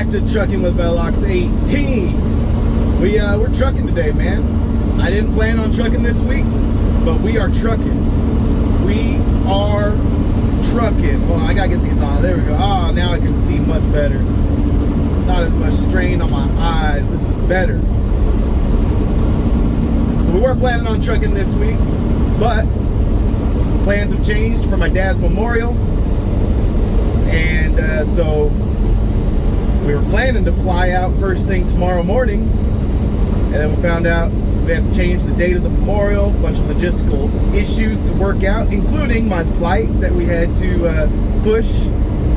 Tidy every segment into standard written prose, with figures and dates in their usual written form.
back to Trucking with Velox 18. We're trucking today, man. I didn't plan on trucking this week, but we are trucking. We are trucking. Hold on, I gotta get these on. There we go. Oh, now I can see much better. Not as much strain on my eyes. This is better. So we weren't planning on trucking this week, but plans have changed for my dad's memorial. And so we were planning to fly out first thing tomorrow morning, and then we found out we had to change the date of the memorial, a bunch of logistical issues to work out, including my flight that we had to push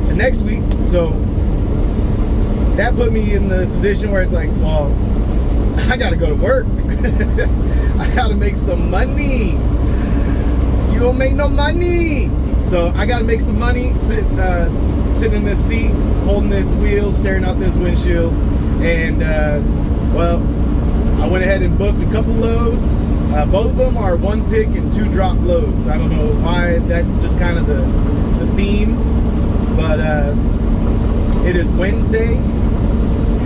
to next week. So that put me in the position where it's like, well, I gotta go to work. I gotta make some money. You don't make no money. So I gotta make some money, sitting in this seat, holding this wheel, staring out this windshield. And well, I went ahead and booked a couple loads. Both of them are 1 pick and 2 drop loads. I don't know why, that's just kind of the theme. But it is Wednesday.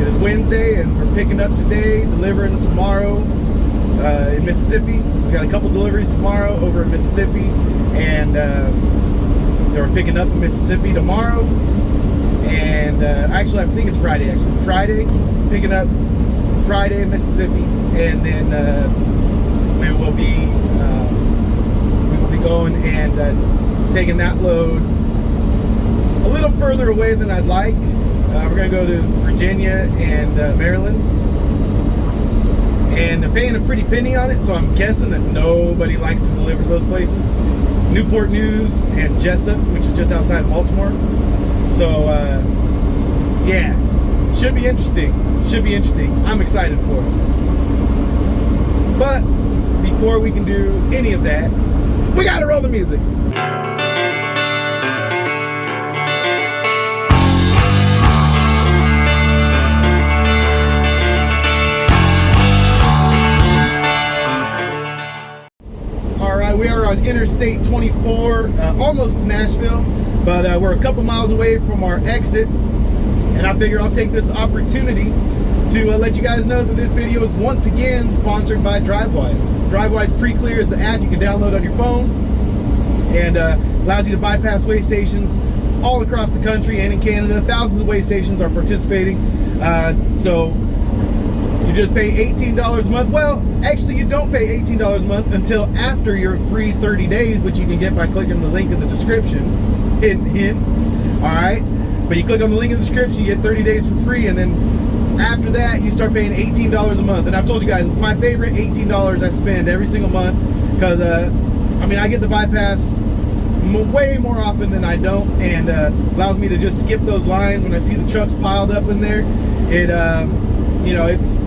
It is Wednesday, and we're picking up today, delivering tomorrow in Mississippi. So we got a couple deliveries tomorrow over in Mississippi, and we're picking up in Mississippi tomorrow. And actually, I think it's Friday. Actually, Friday, picking up Friday in Mississippi, and then we will be going and taking that load a little further away than I'd like. We're going to go to Virginia and Maryland, and they're paying a pretty penny on it, so I'm guessing that nobody likes to deliver those places. Newport News and Jessup, which is just outside Baltimore. So yeah, should be interesting. Should be interesting. I'm excited for it. But before we can do any of that, we gotta roll the music. We are on Interstate 24, almost to Nashville, but we're a couple miles away from our exit, and I figure I'll take this opportunity to let you guys know that this video is once again sponsored by DriveWise. DriveWise Pre-Clear is the app you can download on your phone, and allows you to bypass weigh stations all across the country and in Canada. Thousands of weigh stations are participating, so you just pay $18 a month. Well, actually, you don't pay $18 a month until after your free 30 days, which you can get by clicking the link in the description. Hint, hint. All right? But you click on the link in the description, you get 30 days for free, and then after that, you start paying $18 a month. And I've told you guys, it's my favorite $18 I spend every single month, because, I mean, I get the bypass way more often than I don't, and allows me to just skip those lines when I see the trucks piled up in there. It, you know, it's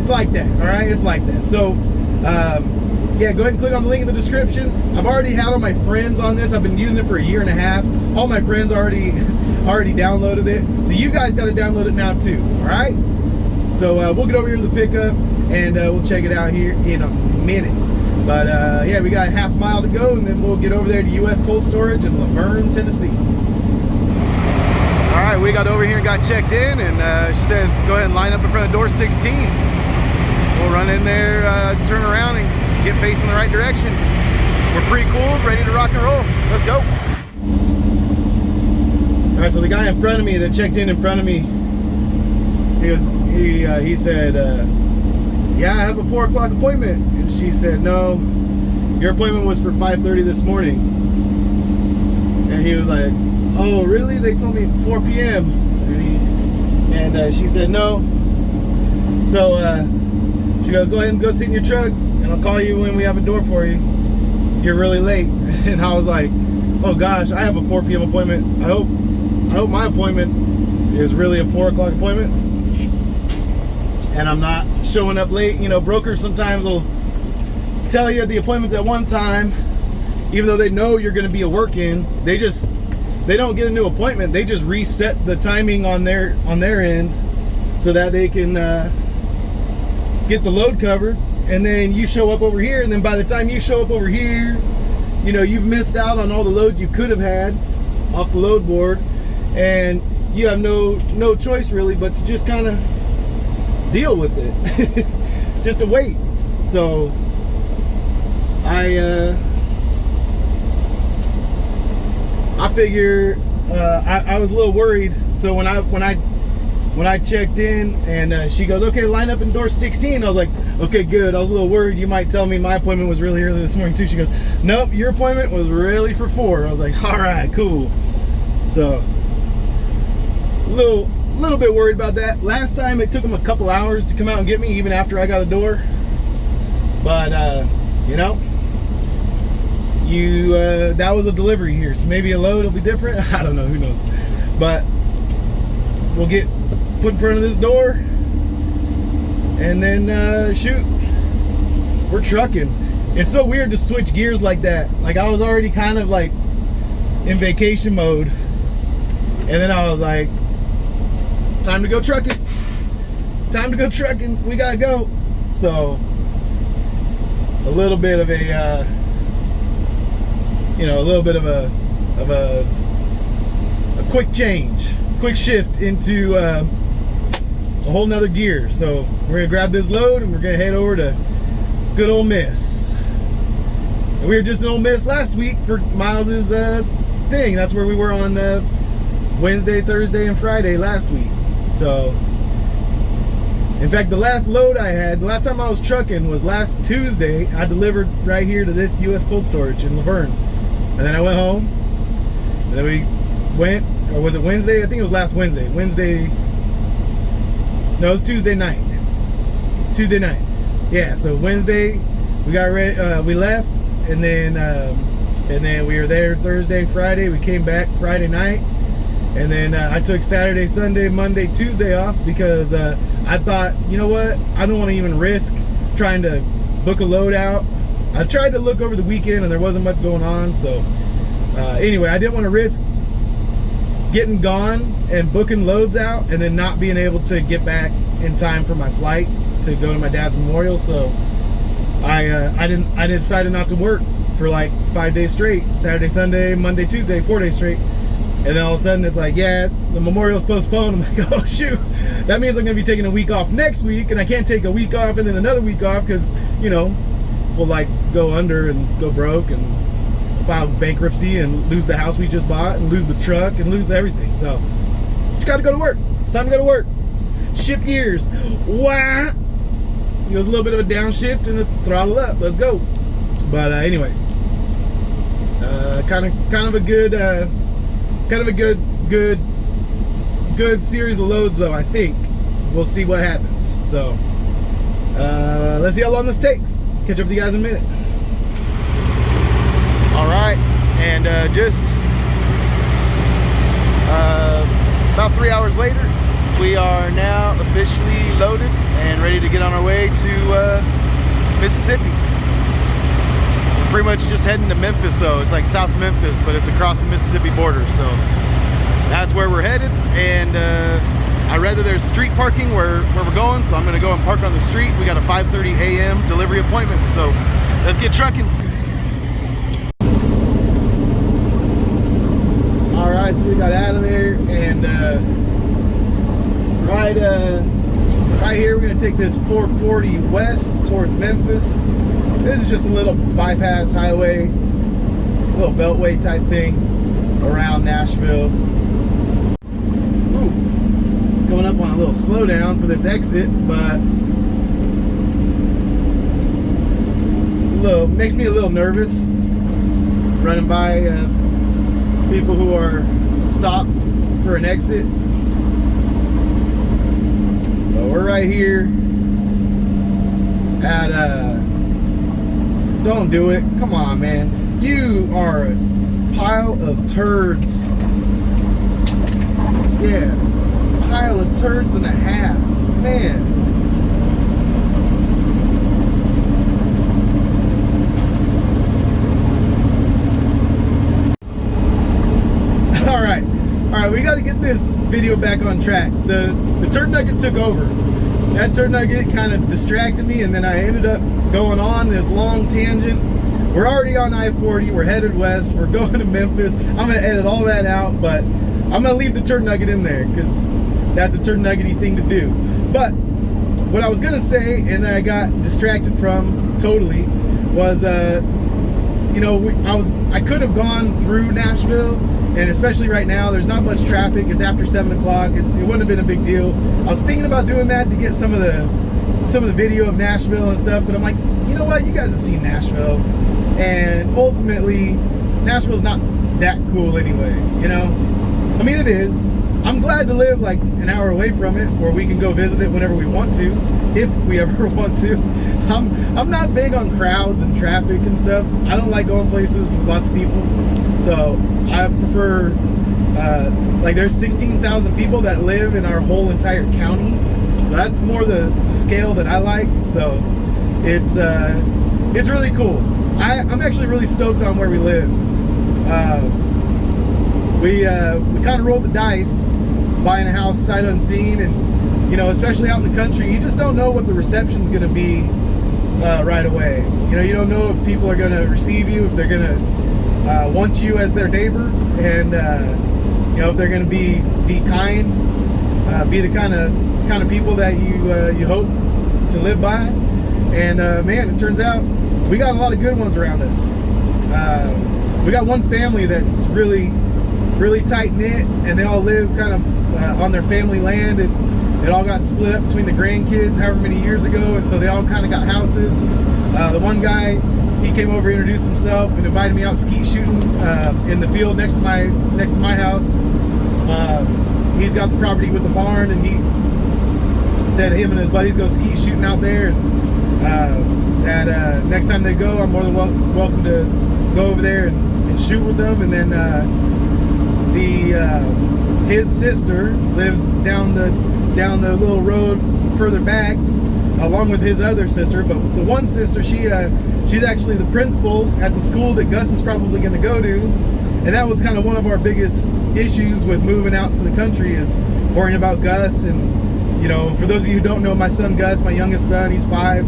like that, all right? It's like that. So, yeah, go ahead and click on the link in the description. I've already had all my friends on this. I've been using it for 1.5 years. All my friends already downloaded it. So you guys got to download it now too, all right? So we'll get over here to the pickup, and we'll check it out here in a minute. But yeah, we got a half mile to go, and then we'll get over there to U.S. Cold Storage in Laverne, Tennessee. All right, we got over here and got checked in, and she said go ahead and line up in front of door 16. So we'll run in there, turn around, and get facing the right direction. We're pretty cool, ready to rock and roll. Let's go. All right, so the guy in front of me that checked in front of me, he said, yeah, I have a 4 o'clock appointment. And she said, no, your appointment was for 5:30 this morning. And he was like, oh, really? They told me 4 p.m. And she said no. So she goes, go ahead and go sit in your truck, and I'll call you when we have a door for you. You're really late. And I was like, oh gosh, I have a 4 p.m. appointment. I hope my appointment is really a 4 o'clock appointment, and I'm not showing up late. You know, brokers sometimes will tell you the appointment's at one time, even though they know you're going to be a work-in. They don't get a new appointment. They just reset the timing on their end so that they can get the load covered. And then you show up over here, and then by the time you show up over here, you know, you've missed out on all the loads you could have had off the load board, and you have no choice really but to just kind of deal with it. Just to wait. So I figure I was a little worried. So when I checked in and she goes, okay, line up in door 16. I was like, okay, good. I was a little worried you might tell me my appointment was really early this morning too. She goes, nope, your appointment was really for 4. I was like, all right, cool. So a little bit worried about that. Last time it took them a couple hours to come out and get me, even after I got a door. But you know, that was a delivery here, so maybe a load will be different. I don't know, who knows. But we'll get put in front of this door and then shoot, we're trucking. It's so weird to switch gears like that. Like, I was already kind of like in vacation mode, and then I was like, time to go trucking. Time to go trucking. We gotta go. So a little bit of a a little bit of a quick change, quick shift into a whole nother gear. So we're gonna grab this load and we're gonna head over to good Ole Miss. And we were just in Ole Miss last week for Miles's thing. That's where we were on Wednesday, Thursday, and Friday last week. So in fact, the last load I had, the last time I was trucking was last Tuesday. I delivered right here to this U.S. cold storage in Laverne. And then I went home. And then we went, or was it Wednesday? I think it was last Wednesday. No, it was Tuesday night. Tuesday night. Yeah, so Wednesday, we got ready, we left. And then we were there Thursday, Friday. We came back Friday night. And then I took Saturday, Sunday, Monday, Tuesday off because I thought, you know what? I don't want to even risk trying to book a load out. I tried to look over the weekend and there wasn't much going on. So anyway, I didn't want to risk getting gone and booking loads out and then not being able to get back in time for my flight to go to my dad's memorial. So I decided not to work for like 5 days straight. Saturday, Sunday, Monday, Tuesday, 4 days straight. And then all of a sudden it's like, yeah, the memorial's postponed. I'm like, oh shoot, that means I'm gonna be taking a week off next week, and I can't take a week off and then another week off because, you know, we'll like go under and go broke and file bankruptcy and lose the house we just bought and lose the truck and lose everything. So just gotta go to work. Time to go to work. Shift gears. Wah! It was a little bit of a downshift and a throttle up. Let's go. But anyway, kind of a good series of loads though. I think we'll see what happens. So let's see how long this takes. Catch up with you guys in a minute. All right, and just about 3 hours later, we are now officially loaded and ready to get on our way to Mississippi. We're pretty much just heading to Memphis though. It's like South Memphis, but it's across the Mississippi border. So that's where we're headed, and I'd rather there's street parking where we're going, so I'm gonna go and park on the street. We got a 5:30 a.m. delivery appointment, so let's get trucking. All right, so we got out of there, and right here we're gonna take this 440 west towards Memphis. This is just a little bypass highway, a little beltway type thing around Nashville. Ooh, going up on a little slowdown for this exit, but it's makes me a little nervous running by people who are stopped for an exit. But we're right here at don't do it. Come on, man. You are a pile of turds. Yeah. Pile of turds and a half. Man. Alright, we gotta get this video back on track. The turd nugget took over. That turd nugget kind of distracted me, and then I ended up going on this long tangent. We're already on I-40, we're headed west, we're going to Memphis. I'm gonna edit all that out, but I'm gonna leave the turd nugget in there because that's a turd nuggety thing to do. But what I was gonna say, and I got distracted from totally, was I could have gone through Nashville, and especially right now, there's not much traffic. It's after 7 o'clock. It wouldn't have been a big deal. I was thinking about doing that to get some of the video of Nashville and stuff, but I'm like, you know what? You guys have seen Nashville, and ultimately, Nashville's not that cool anyway. You know, I mean, it is. I'm glad to live like an hour away from it, where we can go visit it whenever we want to, if we ever want to. I'm not big on crowds and traffic and stuff. I don't like going places with lots of people. So I prefer, like there's 16,000 people that live in our whole entire county. So that's more the scale that I like. So it's really cool. I'm actually really stoked on where we live. We kind of rolled the dice buying a house sight unseen, and especially out in the country, you just don't know what the reception's going to be right away. You don't know if people are going to receive you, if they're going to want you as their neighbor, and if they're going to be kind, be the kind of people that you hope to live by. And man, it turns out we got a lot of good ones around us. We got one family that's really tight knit, and they all live kind of on their family land. It all got split up between the grandkids however many years ago, and so they all kind of got houses. The one guy, he came over, introduced himself, and invited me out skeet shooting in the field next to my house. He's got the property with the barn, and he said him and his buddies go skeet shooting out there, and that next time they go, I'm more than welcome to go over there and shoot with them. And then his sister lives down the little road further back, along with his other sister. But the one sister, she's actually the principal at the school that Gus is probably going to go to, and that was kind of one of our biggest issues with moving out to the country, is worrying about Gus. And for those of you who don't know, my son Gus, my youngest son, he's 5.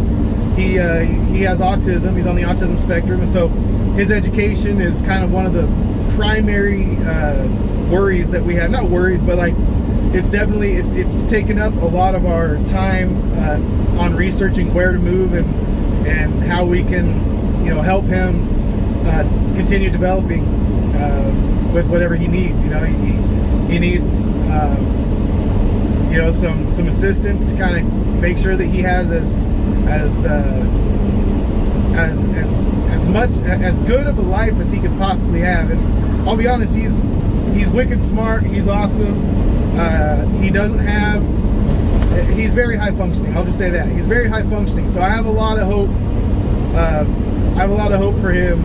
He has autism. He's on the autism spectrum, and so his education is kind of one of the primary worries that we have. Not worries, but like it's definitely it's taken up a lot of our time on researching where to move and how we can help him continue developing with whatever he needs. He needs some assistance to kind of make sure that he has as good of a life as he could possibly have. And I'll be honest, he's wicked smart. He's awesome. He's very high functioning. I'll just say that he's very high functioning. So I have a lot of hope. I have a lot of hope for him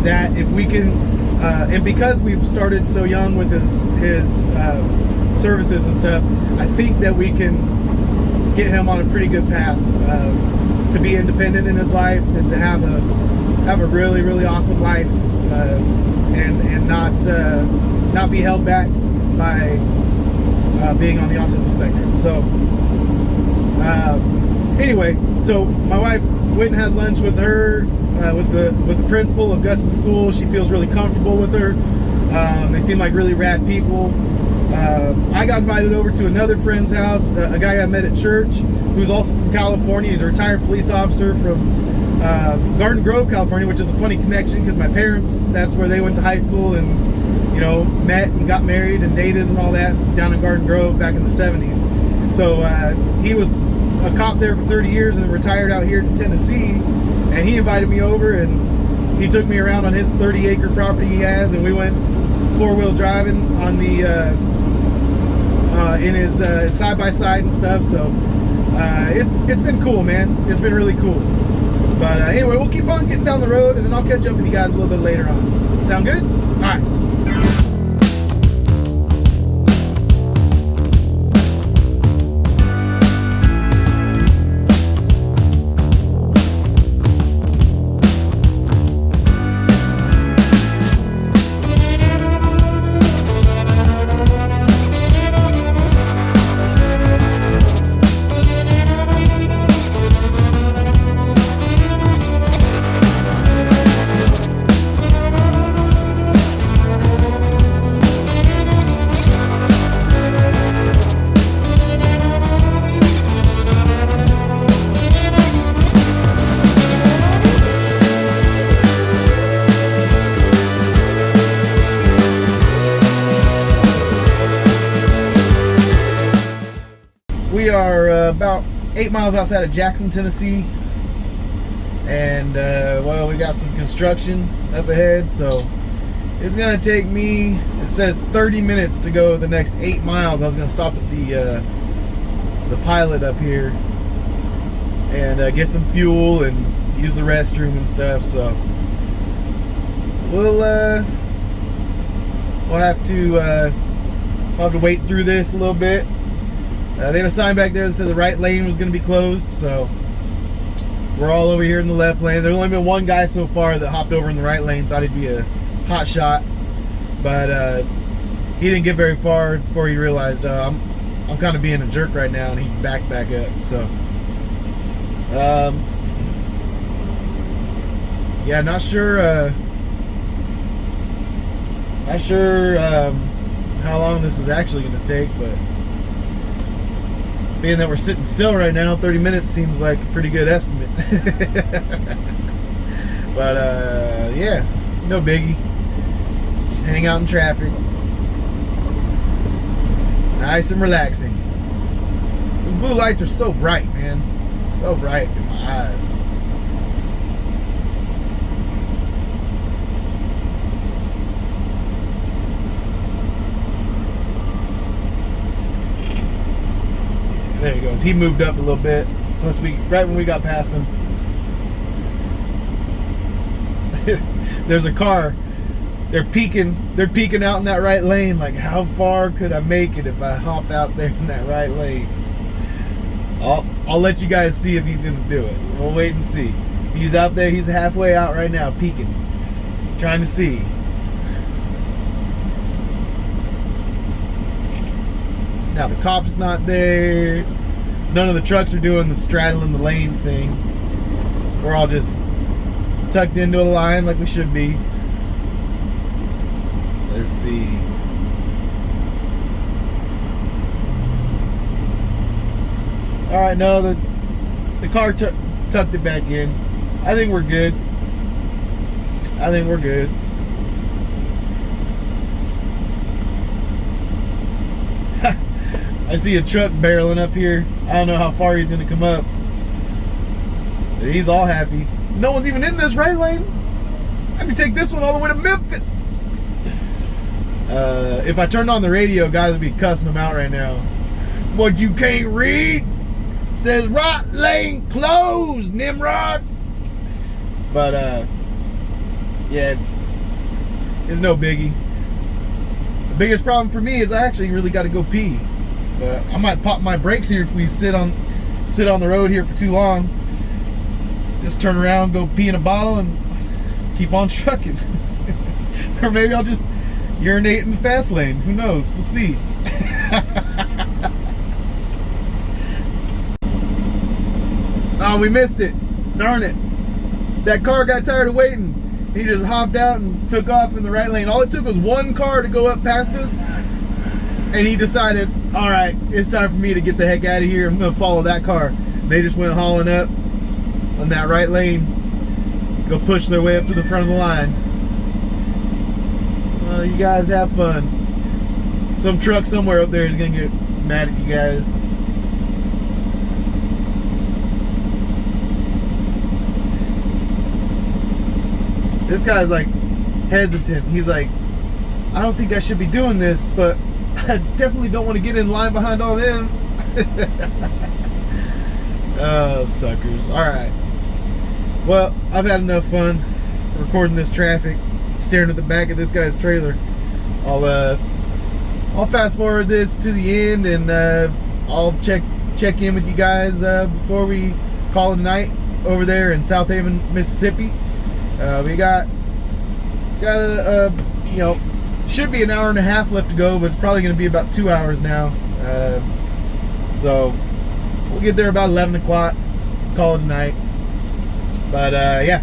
that if we can, and because we've started so young with his services and stuff, I think that we can get him on a pretty good path to be independent in his life and to have a really, really awesome life, and not be held back by being on the autism spectrum. So anyway, so my wife went and had lunch with her, with the principal of Gus's school. She feels really comfortable with her. They seem like really rad people. I got invited over to another friend's house, a guy I met at church, who's also from California. He's a retired police officer from Garden Grove, California, which is a funny connection because my parents, that's where they went to high school and met and got married and dated and all that down in Garden Grove back in the 70s. So he was a cop there for 30 years and then retired out here in Tennessee, and he invited me over and he took me around on his 30-acre property he has, and we went 4-wheel driving on the in his side-by-side and stuff. So it's been cool, man. It's been really cool. But anyway, we'll keep on getting down the road, and then I'll catch up with you guys a little bit later on. Sound good? All right. about 8 miles outside of Jackson, Tennessee. And well, we got some construction up ahead, so it's gonna take me, it says 30 minutes to go the next 8 miles. I was gonna stop at the pilot up here and get some fuel and use the restroom and stuff. So we'll have to wait through this a little bit. They had a sign back there that said the right lane was going to be closed, so we're all over here in the left lane. There's only been one guy so far that hopped over in the right lane, thought he'd be a hot shot, but he didn't get very far before he realized I'm kind of being a jerk right now, and he backed back up. So yeah, not sure how long this is actually going to take, but being that we're sitting still right now, 30 minutes seems like a pretty good estimate. But yeah, no biggie. Just hang out in traffic. Nice and relaxing. Those blue lights are so bright, man. So bright in my eyes. There he goes. He moved up a little bit. Plus, right when we got past him, there's a car. They're peeking out in that right lane. Like, how far could I make it if I hop out there in that right lane? I'll let you guys see if he's gonna do it. We'll wait and see. He's out there. He's halfway out right now, peeking, trying to see. Now the cop's not there. None of the trucks are doing the straddling the lanes thing. We're all just tucked into a line like we should be. Let's see. All right, no, the car tucked it back in. I think we're good. I think we're good. I see a truck barreling up here. I don't know how far he's gonna come up. He's all happy. No one's even in this right lane. I can take this one all the way to Memphis. If I turned on the radio, guys would be cussing them out right now. What, you can't read? It says right lane closed, Nimrod. But yeah, it's no biggie. The biggest problem for me is I actually really got to go pee. I might pop my brakes here if we sit on the road here for too long. Just turn around, go pee in a bottle, and keep on trucking. Or maybe I'll just urinate in the fast lane. Who knows? We'll see. Oh, we missed it. Darn it. That car got tired of waiting. He just hopped out and took off in the right lane. All it took was one car to go up past us, and he decided, all right, it's time for me to get the heck out of here. I'm going to follow that car. They just went hauling up on that right lane, go push their way up to the front of the line. Well, you guys have fun. Some truck somewhere up there is going to get mad at you guys. This guy's like hesitant. He's like, I don't think I should be doing this, but I definitely don't want to get in line behind all them. Oh, suckers. All right. Well, I've had enough fun recording this traffic, staring at the back of this guy's trailer. I'll fast forward this to the end, and I'll check in with you guys before we call it a night over there in Southaven, Mississippi. We got a should be an hour and a half left to go, but it's probably going to be about 2 hours now. So we'll get there about 11 o'clock, call it a night. But yeah,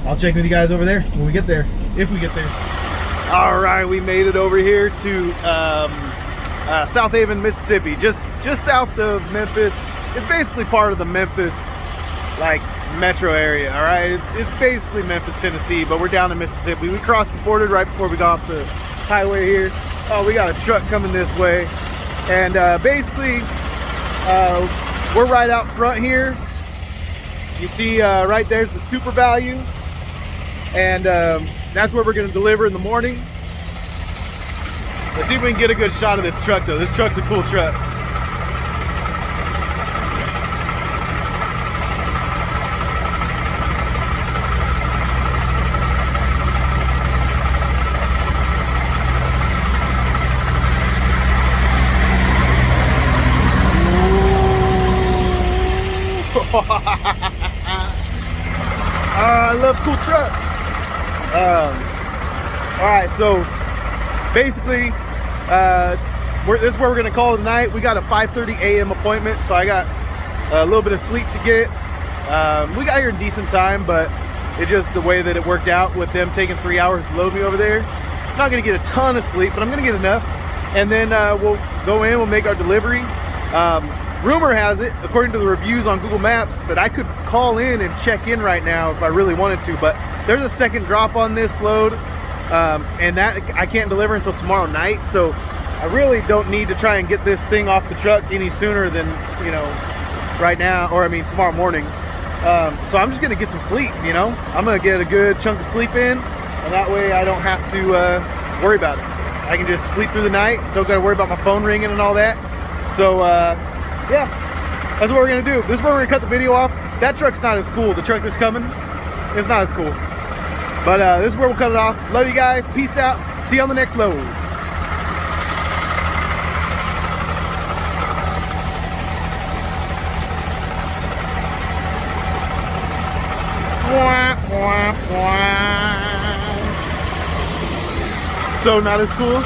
I'll check with you guys over there when we get there, if we get there. All right, we made it over here to Southaven, Mississippi, just south of Memphis. It's basically part of the Memphis metro area. All right, it's basically Memphis, Tennessee, but we're down in Mississippi. We crossed the border right before we got off the highway here. Oh, we got a truck coming this way, and basically we're right out front here. You see right there's the super value, and that's where we're going to deliver in the morning. Let's see if we can get a good shot of this truck though. This truck's a cool truck. I love cool trucks. All right, so basically, this is where we're gonna call it tonight. We got a 5:30 a.m. appointment, so I got a little bit of sleep to get. We got here in decent time, but it's just the way that it worked out with them taking 3 hours to load me over there. I'm not gonna get a ton of sleep, but I'm gonna get enough, and then we'll go in, we'll make our delivery. Rumor has it, according to the reviews on Google Maps, that I could call in and check in right now if I really wanted to, but there's a second drop on this load, and that I can't deliver until tomorrow night, so I really don't need to try and get this thing off the truck any sooner than, you know, right now, or I mean tomorrow morning. So I'm just gonna get some sleep, you know? I'm gonna get a good chunk of sleep in, and that way I don't have to worry about it. I can just sleep through the night, don't gotta worry about my phone ringing and all that. So, yeah, that's what we're gonna do. This is where we're gonna cut the video off. That truck's not as cool. The truck that's coming, it's not as cool. But this is where we'll cut it off. Love you guys. Peace out. See you on the next load. So not as cool.